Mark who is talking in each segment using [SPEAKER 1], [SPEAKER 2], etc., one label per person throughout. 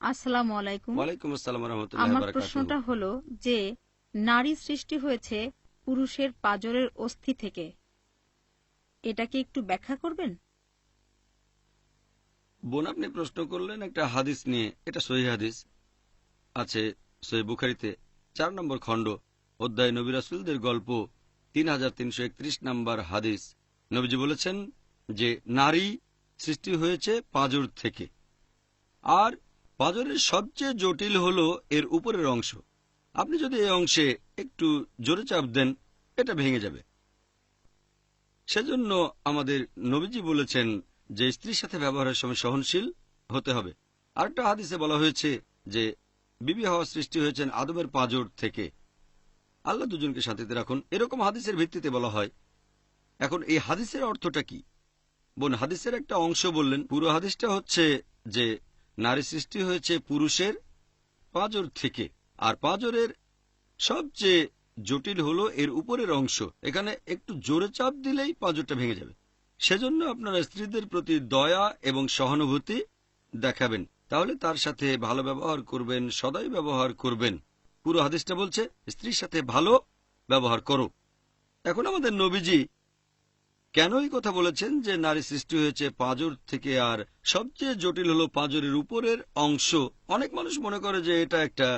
[SPEAKER 1] আসসালামু আলাইকুম।
[SPEAKER 2] ওয়ালাইকুম আসসালাম ওয়া রাহমাতুল্লাহি ওয়া
[SPEAKER 1] আমার
[SPEAKER 2] বারাকাতুহু।
[SPEAKER 1] প্রশ্নটা হলো যে নারী সৃষ্টি হয়েছে পুরুষের পাঁজরের অস্থি থেকে, এটাকে একটু ব্যাখ্যা করবেন?
[SPEAKER 2] বোন, আপনি প্রশ্ন করলেন একটা হাদিস নিয়ে। এটা সহিহ হাদিস, আছে সহিহ বুখারীতে ৪ নম্বর খণ্ড, অধ্যায় নবী রাসূলদের গল্প, ৩৩৩১ নম্বর হাদিস। নবীজি বলেছেন যে নারী সৃষ্টি হয়েছে পাঁজর থেকে, আর পাঁজরের সবচেয়ে জটিল হলো এর উপরের অংশ। আপনি যদি এই অংশে একটু জোরে চাপ দেন, এটা ভেঙে যাবে। সেজন্য আমাদের নবীজি বলেছেন যে স্ত্রীর সাথে ব্যবহারের সময় সহনশীল হতে হবে। আরেকটা হাদিসে বলা হয়েছে যে বিবি হাওয়া সৃষ্টি হয়েছেন আদমের পাঁজর থেকে। আল্লাহ দুজনকে শান্তিতে রাখুন, এরকম হাদিসের ভিত্তিতে বলা হয়। এখন এই হাদিসের অর্থটা কি? বোন, হাদিসের একটা অংশ বললেন, পুরো হাদিসটা হচ্ছে যে নারী সৃষ্টি হয়েছে পুরুষের পাঁজর থেকে, আর পাঁজরের সবচেয়ে জটিল হলো এর উপরের অংশ। এখানে একটু জোরে চাপ দিলেই পাঁজরটা ভেঙে যাবে। সেজন্য আপনারা স্ত্রীদের প্রতি দয়া এবং সহানুভূতি দেখাবেন, তাহলে তার সাথে ভালো ব্যবহার করবেন, সদাই ব্যবহার করবেন। পুরো হাদিসটা বলছে স্ত্রীর সাথে ভালো ব্যবহার করো। এখন আমাদের নবীজি কেন এই কথা বলেছেন যে নারী সৃষ্টি হয়েছে পাঁজর থেকে, আর সবচেয়ে জটিল হলো পাঁজরের উপরের অংশ? অনেক মানুষ মনে করে যে এটা একটা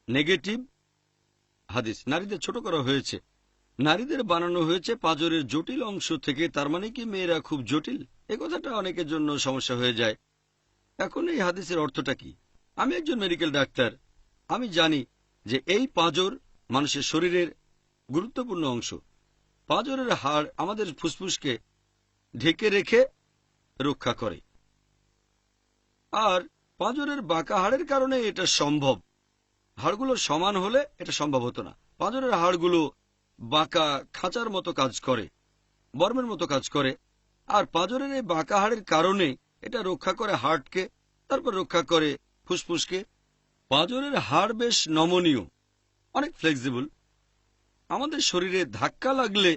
[SPEAKER 2] নেগেটিভ হাদিস, নারীদের ছোট করা হয়েছে, নারীদের বানানো হয়েছে পাঁজরের জটিল অংশ থেকে, তার মানে কি মেয়েরা খুব জটিল? এই কথাটা অনেকের জন্য সমস্যা হয়ে যায়। এখন এই হাদিসের অর্থটা কি? আমি একজন মেডিকেল ডাক্তার, আমি জানি যে এই পাঁজর মানুষের শরীরের গুরুত্বপূর্ণ অংশ। পাঁজরের হাড় আমাদের ফুসফুসকে ঢেকে রেখে রক্ষা করে, আর পাঁজরের বাঁকা হাড়ের কারণে এটা সম্ভব। হাড়গুলো সমান হলে এটা সম্ভব হতো না। পাঁজরের হাড়গুলো বাঁকা খাঁচার মতো কাজ করে, বর্মের মতো কাজ করে, আর পাঁজরের এই বাঁকা হাড়ের কারণে এটা রক্ষা করে হার্টকে, তারপর রক্ষা করে ফুসফুসকে। পাঁজরের হাড় বেশ নমনীয়, অনেক ফ্লেক্সিবল। আমাদের শরীরে ধাক্কা লাগলে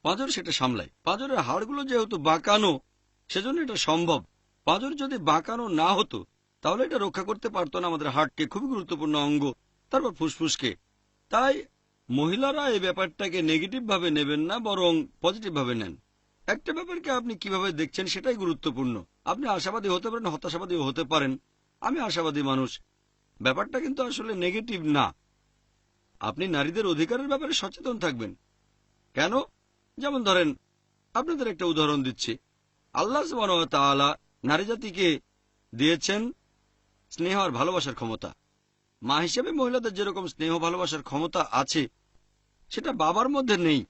[SPEAKER 2] পাঁজর সেটা সামলায়। পাঁজরের হাড়গুলো যেহেতু বাঁকানো, সেজন্য এটা সম্ভব। পাঁজর যদি বাঁকানো না হতো তাহলে এটা রক্ষা করতে পারতো না আমাদের হার্টকে, খুবই গুরুত্বপূর্ণ অঙ্গ, তারপর ফুসফুসকে। তাই মহিলারা এই ব্যাপারটাকে নেগেটিভ ভাবে নেবেন না, বরং পজিটিভ ভাবে নেন। একটা ব্যাপারকে আপনি কিভাবে দেখছেন সেটাই গুরুত্বপূর্ণ। আপনি আশাবাদী হতে পারেন, হতাশাবাদীও হতে পারেন। আমি আশাবাদী মানুষ। ব্যাপারটা কিন্তু আসলে নেগেটিভ না। আপনি নারীদের অধিকারের ব্যাপারে সচেতন থাকবেন। কেন? যেমন ধরেন, আপনাদের একটা উদাহরণ দিচ্ছি। আল্লাহ সুবহানাহু ওয়া তাআলা নারী জাতিকে দিয়েছেন স্নেহ আর ভালোবাসার ক্ষমতা। মা হিসেবে মহিলাদের যেরকম স্নেহ ভালোবাসার ক্ষমতা আছে, সেটা বাবার মধ্যে নেই।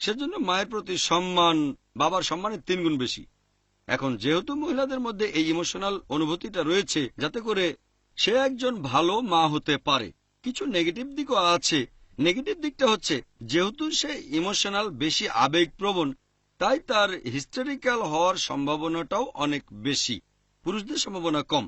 [SPEAKER 2] সেজন্য মায়ের প্রতি সম্মান বাবার সম্মানের 3 গুণ বেশি। এখন যেহেতু মহিলাদের মধ্যে এই ইমোশনাল অনুভূতিটা রয়েছে, যাতে করে সে একজন ভালো মা হতে পারে। কিছু নেগেটিভ দিকও আছে। নেগেটিভ দিকটা হচ্ছে, যেহেতু সে ইমোশনাল, বেশি আবেগপ্রবণ, তাই তার হিস্টেরিক্যাল হওয়ার সম্ভাবনাটাও অনেক বেশি, পুরুষদের সম্ভাবনা কম।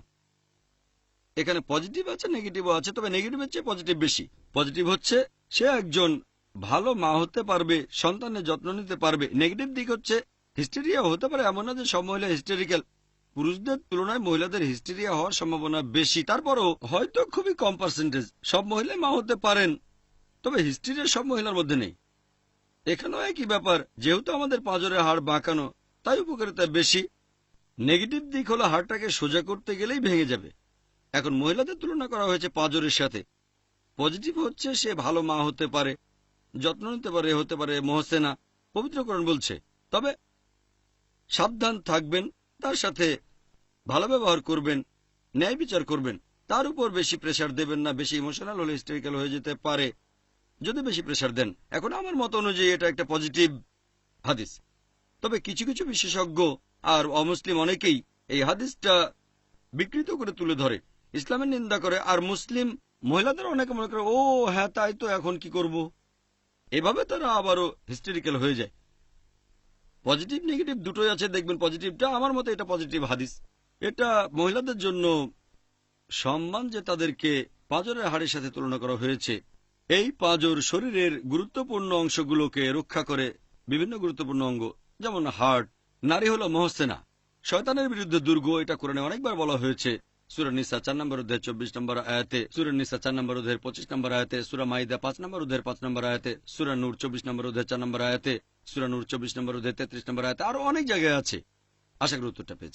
[SPEAKER 2] এখানে পজিটিভ আছে, নেগেটিভও আছে, তবে নেগেটিভের চেয়ে পজিটিভ বেশি। পজিটিভ হচ্ছে সে একজন ভালো মা হতে পারবে, সন্তানের যত্ন নিতে পারবে। নেগেটিভ দিক হচ্ছে হিস্টেরিয়া হতে পারে, এমন না যে সব মহিলা হিস্টেরিক্যাল। পুরুষদের তুলনায় মহিলাদের হিস্টেরিয়া হওয়ার সম্ভাবনা বেশি, তারপরও হয়তো খুবই কম পার্সেন্টেজ। সব মহিলাই মা হতে পারেন, তবে হিস্টেরিয়া সব মহিলার মধ্যে নেই। এখানেও একই ব্যাপার, যেহেতু আমাদের পাঁজরের হাড় বাঁকানো, তাই উপকারিতা বেশি। নেগেটিভ দিক হলো হাড়টাকে সোজা করতে গেলেই ভেঙে যাবে। এখন মহিলাদের তুলনা করা হয়েছে পাঁজরের সাথে। পজিটিভ হচ্ছে সে ভালো মা হতে পারে, যত্ন নিতে পারে, হতে পারে মহসেনা, পবিত্রকরণ বলছে। তবে সাবধান থাকবেন, তার সাথে ভালো ব্যবহার করবেন, ন্যায় বিচার করবেন, তার উপর বেশি প্রেসার দেবেন না। বেশি ইমোশনাল হলে হিস্টেরিক্যাল হয়ে যেতে পারে যদি বেশি প্রেসার দেন। এখন আমার মত অনুযায়ী এটা একটা পজিটিভ হাদিস। তবে কিছু কিছু বিশেষজ্ঞ আর অমুসলিম অনেকেই এই হাদিসটা বিকৃত করে তুলে ধরে, ইসলামের নিন্দা করে, আর মুসলিম মহিলাদের অনেকে মনে করে, ও হ্যাঁ তাই তো, এখন কি করব। এভাবে তারা আবারও হিস্টেরিক্যাল হয়ে যায়। পজিটিভ নেগেটিভ দুটোই আছে। দেখবেন পজিটিভটা, আমার মতে এটা পজিটিভ হাদিস। এটা মহিলাদের জন্য সম্মান যে তাদেরকে পাঁজরের হাড়ের সাথে তুলনা করা হয়েছে। এই পাঁজর শরীরের গুরুত্বপূর্ণ অংশগুলোকে রক্ষা করে, বিভিন্ন গুরুত্বপূর্ণ অঙ্গ, যেমন হার্ট। নারী হলো মহসেনা, শয়তানের বিরুদ্ধে দুর্গ, এটা কোরআনে অনেকবার বলা হয়েছে। সূরা নিসা 4 নম্বর অধ্যায় 24 নম্বর আয়াতে, সূরা নিসা 4 নম্বর অধ্যায়ের 25 নম্বর আয়াতে, সূরা মাইদা 5 নম্বর অধ্যায়ের 5 নম্বর আয়াতে, সূরা নূর 24 নম্বর অধ্যায় 4 নম্বর আয়াতে, সূরা নূর 24 নম্বর অধ্যায় 33 নম্বর আয়াতে, আরো অনেক জায়গায় আছে। আশা করি উত্তরটা পেয়েছেন।